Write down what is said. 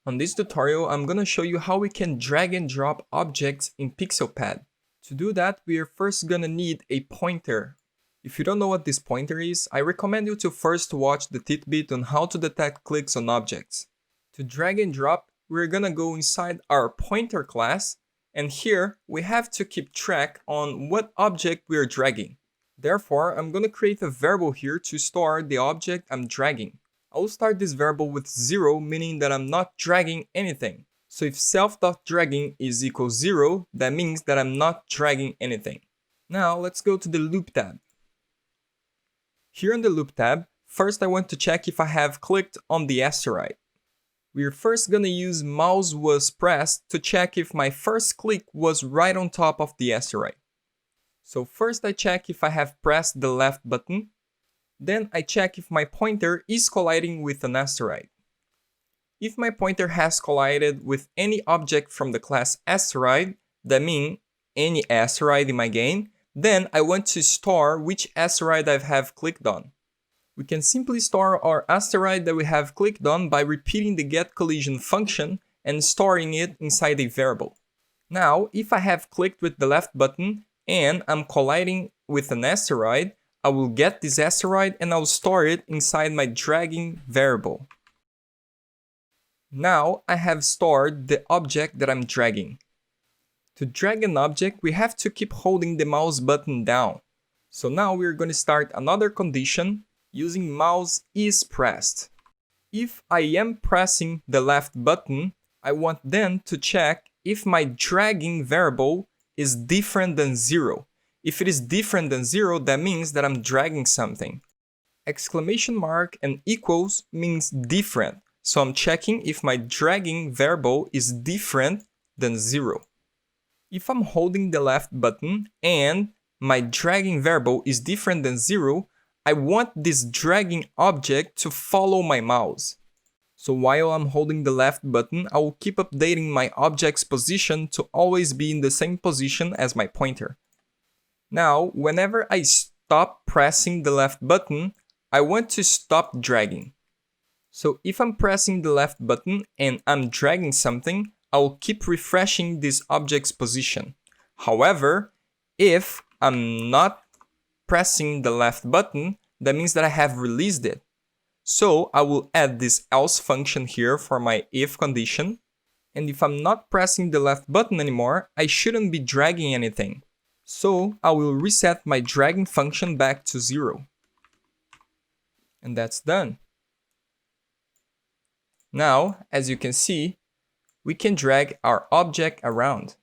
On this tutorial, I'm gonna show you how we can drag and drop objects in PixelPAD. To do that, we are first gonna need a pointer. If you don't know what this pointer is, I recommend you to first watch the Tidbit on how to detect clicks on objects. To drag and drop, we're gonna go inside our pointer class, and here we have to keep track on what object we are dragging. Therefore, I'm gonna create a variable here to store the object I'm dragging. I will start this variable with 0, meaning that I'm not dragging anything. So if self.dragging is equal 0, that means that I'm not dragging anything. Now let's go to the loop tab. Here in the loop tab, first I want to check if I have clicked on the asteroid. We're first gonna use mouse was pressed to check if my first click was right on top of the asteroid. So first I check if I have pressed the left button. Then I check if my pointer is colliding with an asteroid. If my pointer has collided with any object from the class asteroid, that means any asteroid in my game, then I want to store which asteroid I have clicked on. We can simply store our asteroid that we have clicked on by repeating the getCollision function and storing it inside a variable. Now, if I have clicked with the left button and I'm colliding with an asteroid, I will get this asteroid and I'll store it inside my dragging variable. Now I have stored the object that I'm dragging. To drag an object, we have to keep holding the mouse button down. So now we're going to start another condition using mouse is pressed. If I am pressing the left button, I want then to check if my dragging variable is different than 0. If it is different than 0, that means that I'm dragging something. Exclamation mark and equals means different. So I'm checking if my dragging variable is different than 0. If I'm holding the left button and my dragging variable is different than 0, I want this dragging object to follow my mouse. So while I'm holding the left button, I will keep updating my object's position to always be in the same position as my pointer. Now, whenever I stop pressing the left button, I want to stop dragging. So if I'm pressing the left button and I'm dragging something, I will keep refreshing this object's position. However, if I'm not pressing the left button, that means that I have released it. So I will add this else function here for my if condition. And if I'm not pressing the left button anymore, I shouldn't be dragging anything. So I will reset my dragging function back to 0. And that's done. Now, as you can see, we can drag our object around.